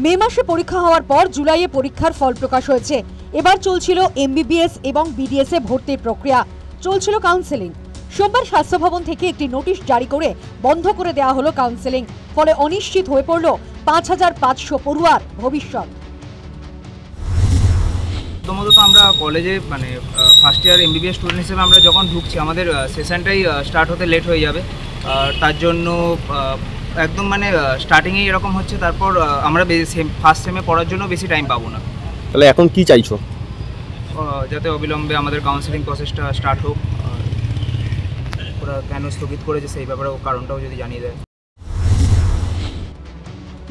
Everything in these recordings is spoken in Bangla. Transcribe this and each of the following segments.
মে মাসে পরীক্ষা হওয়ার পর জুলাইয়ে পরীক্ষার ফল প্রকাশ হয়েছে। এবার চলছিল এমবিবিএস এবং বিডিএস এ ভর্তির প্রক্রিয়া, চলছিল কাউন্সেলিং। সোমবার স্বাস্থ্য ভবন থেকে একটি নোটিশ জারি করে বন্ধ করে দেওয়া হলো কাউন্সেলিং। ফলে অনিশ্চিত হয়ে পড়ল ৫৫০০ পড়ুয়ার ভবিষ্যৎ। প্রথমত আমরা কলেজে ফার্স্ট ইয়ার এমবিবিএস স্টুডেন্ট হিসেবে আমরা যখন ঢুকছি আমাদের সেশনটাই স্টার্ট হতে লেট হয়ে যাবে। তার জন্য একদম স্টার্টিংয়েই এরকম হচ্ছে। তারপর আমরা ফার্স্ট সেমে পড়ার জন্য বেশি টাইম পাবো না। তাহলে এখন কি চাইছো? যাতে অবিলম্বে আমাদের কাউন্সেলিং প্রসেসটা স্টার্ট হোক। ওরা কেন স্থগিত করেছে সেই ব্যাপারে কারণটাও যদি জানিয়ে দেয়।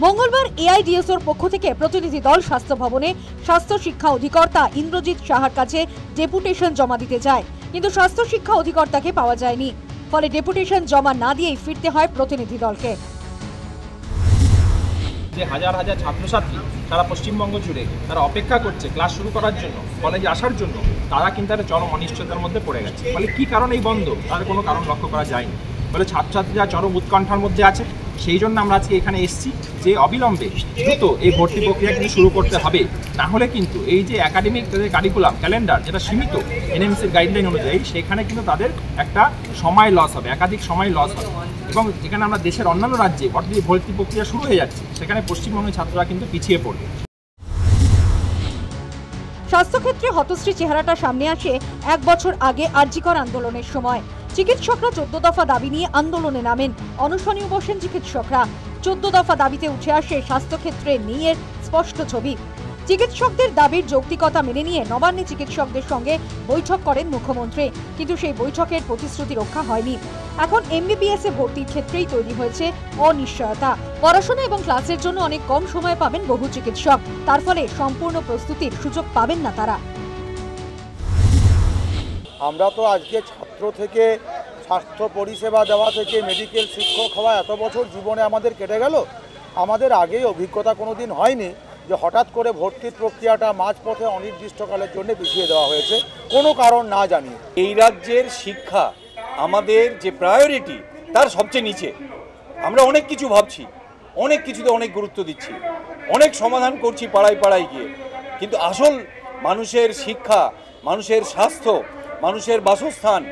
মঙ্গলবার এআইডিএসওর পক্ষ থেকে প্রতিনিধি দল স্বাস্থ্য ভবনে স্বাস্থ্য শিক্ষা অধিকর্তা ইন্দ্রজিৎ সাহার কাছে ডেপুটেশন জমা দিতে যায়, কিন্তু স্বাস্থ্য শিক্ষা অধিকর্তাকে পাওয়া যায়নি। ফলে ডেপুটেশন জমা না দিয়েই ফিরতে হয় প্রতিনিধি দলকে। যে হাজার হাজার ছাত্রছাত্রী সারা পশ্চিমবঙ্গ জুড়ে তারা অপেক্ষা করছে ক্লাস শুরু করার জন্য, কলেজে আসার জন্য, তারা কিন্তু একটা চরম অনিশ্চয়তার মধ্যে পড়ে গেছে। ফলে কী কারণে এই বন্ধ তার কোনো কারণ লক্ষ্য করা যায়নি। ফলে ছাত্রছাত্রীরা চরম উৎকণ্ঠার মধ্যে আছে। সেই জন্য আমরা আজকে এখানে এসেছি যে অবিলম্বে দ্রুত এই ভর্তি প্রক্রিয়া কিন্তু শুরু করতে হবে। না হলে কিন্তু এই যে একাডেমিক কারিকুলাম ক্যালেন্ডার যেটা সীমিত এনএমসির গাইডলাইন অনুযায়ী, সেখানে কিন্তু তাদের একটা সময় লস হবে, একাধিক সময় লস হবে। এবং যেখানে আমরা দেশের অন্যান্য রাজ্যে ভর্তি প্রক্রিয়া শুরু হয়ে যাচ্ছে, সেখানে পশ্চিমবঙ্গের ছাত্ররা কিন্তু পিছিয়ে পড়বে। স্বাস্থ্যক্ষেত্রে হতশ্রী চেহারাটা সামনে আসে ১ বছর আগে আরজিকর আন্দোলনের সময়। চিকিৎসকরা ১৪ দফা দাবি নিয়ে আন্দোলনে নামেন, অনশনেও বসেন চিকিৎসকরা। ১৪ দফা দাবিতে উঠে আসে স্বাস্থ্যক্ষেত্রে নিয়ে স্পষ্ট ছবি। চিকিৎসকদের দাবির যৌক্তিকতা মেনে নিয়ে নবান্নে চিকিৎসকদের সঙ্গে বৈঠক করেন মুখ্যমন্ত্রী, কিন্তু সেই বৈঠকের প্রতিশ্রুতি রক্ষা হয়নি। এখন এমবিবিএস এ ভর্তির ক্ষেত্রেই তৈরি হয়েছে অনিশ্চয়তা। পড়াশোনা এবং ক্লাসের জন্য অনেক কম সময় পাবেন বহু চিকিৎসক, তার ফলে সম্পূর্ণ প্রস্তুতির সুযোগ পাবেন না তারা। আমরা তো আজকে ছাত্র থেকে স্বাস্থ্য পরিষেবা দেওয়া থেকে মেডিকেল শিক্ষক হওয়া এত বছর জীবনে আমাদের কেটে গেল, আমাদের আগেই অভিজ্ঞতা কোনো দিন হয়নি যে হঠাৎ করে ভর্তির প্রক্রিয়াটা মাঝপথে অনির্দিষ্টকালের জন্য পিছিয়ে দেওয়া হয়েছে কোনো কারণ না জানিয়ে। এই রাজ্যের শিক্ষা আমাদের যে প্রায়োরিটি তার সবচেয়ে নিচে। আমরা অনেক কিছু ভাবছি, অনেক কিছুতে অনেক গুরুত্ব দিচ্ছি, অনেক সমাধান করছি পাড়ায় পাড়ায় গিয়ে, কিন্তু আসল মানুষের শিক্ষা, মানুষের স্বাস্থ্য, মানুষের বাসস্থান,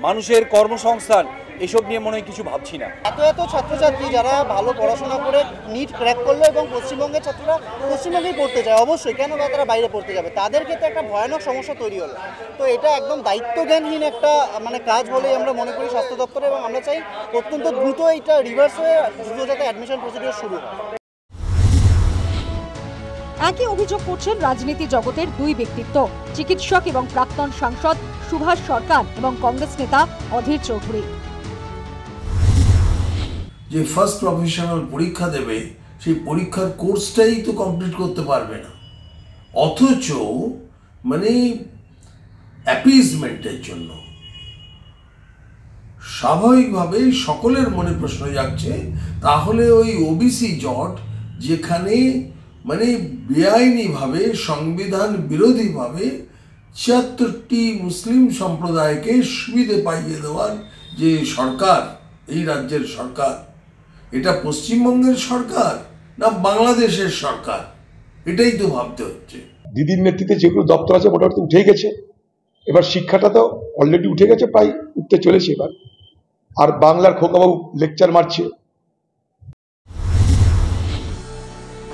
মানুষের কর্মসংস্থান এসব নিয়ে মনে হয় কিছু ভাবছি না। এত ছাত্রছাত্রী যারা ভালো পড়াশোনা করে নিট ক্র্যাক করলো এবং পশ্চিমবঙ্গের ছাত্ররা পশ্চিমবঙ্গেই পড়তে যায়, অবশ্যই কেন বা তারা বাইরে পড়তে যাবে, তাদের ক্ষেত্রে একটা ভয়ানক সমস্যা তৈরি হলো। তো এটা একদম দায়িত্বজ্ঞানহীন একটা কাজ বলেই আমরা মনে করি স্বাস্থ্য দপ্তরে, এবং আমরা চাই অত্যন্ত দ্রুত এটা রিভার্স হয়ে দ্রুত যাতে অ্যাডমিশন প্রসিডিওর শুরু হয়। একই অভিযোগ করছেন রাজনীতি জগতের দুই ব্যক্তিত্ব, চিকিৎসক এবং প্রাক্তন সাংসদ সুভাষ সরকার এবং কংগ্রেস নেতা অধীর চৌধুরী। যে ফার্স্ট প্রফেশনাল পরীক্ষা দেবে সেই পরীক্ষার কোর্সটাই তো কমপ্লিট করতে পারবে না, অথচ অ্যাপিজমেন্টের জন্য স্বাভাবিকভাবে সকলের মনে প্রশ্ন জাগছে, তাহলে ওই ওবিসি জট যেখানে বেআইনিভাবে সংবিধান বিরোধীভাবে ৭৬টি মুসলিম সম্প্রদায়কে সুবিধে পাইয়ে দেওয়ার যে সরকার, এই রাজ্যের সরকার, এটা পশ্চিমবঙ্গের সরকার না বাংলাদেশের সরকার, এটাই তো ভাবতে হচ্ছে। দিদির নেতৃত্বে যেগুলো দপ্তর আছে মোটামুটি উঠে গেছে, এবার শিক্ষাটা তো অলরেডি উঠে গেছে, প্রায় উঠতে চলেছে এবার। আর বাংলার খোকাবাবু লেকচার মারছে।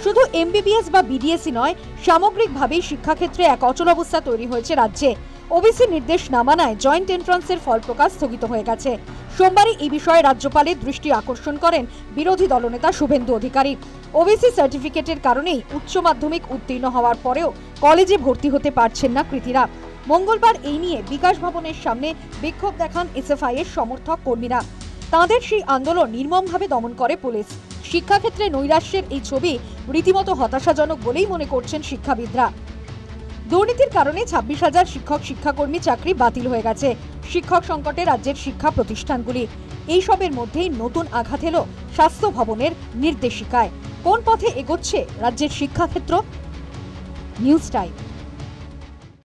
শুধু এমবিবিএস বা বিডিএসই নয়, সামগ্রিকভাবেই শিক্ষাক্ষেত্রে এক অচল অবস্থা তৈরি হয়েছে রাজ্যে। ওবিসি নির্দেশ না মানায় জয়েন্ট এন্ট্রান্সের ফল প্রকাশ স্থগিত হয়ে গেছে। সোমবারই এই বিষয়ে রাজ্যপালের দৃষ্টি আকর্ষণ করেন বিরোধী দলনেতা শুভেন্দু অধিকারী। ওবিসি সার্টিফিকেটের কারণেই উচ্চ মাধ্যমিক উত্তীর্ণ হওয়ার পরেও কলেজে ভর্তি হতে পারছেন না কৃতীরা। মঙ্গলবার এই নিয়ে বিকাশ ভবনের সামনে বিক্ষোভ দেখান এসএফআই এর সমর্থক কর্মীরা। তাঁদের সেই আন্দোলন নির্মমভাবে দমন করে পুলিশ। শিক্ষাক্ষেত্রে নৈরাশ্যের এই ছবি রীতিমতো হতাশাজনক বলেই মনে করছেন শিক্ষাবিদরা। দুর্নীতির কারণে ২৬,০০০ শিক্ষক শিক্ষাকর্মী চাকরি বাতিল হয়ে গেছে। শিক্ষক সংকটে রাজ্যের শিক্ষা প্রতিষ্ঠানগুলি। এইসবের মধ্যেই নতুন আঘাত এলো স্বাস্থ্য ভবনের নির্দেশিকায়। কোন পথে এগোচ্ছে রাজ্যের শিক্ষাক্ষেত্র? News time.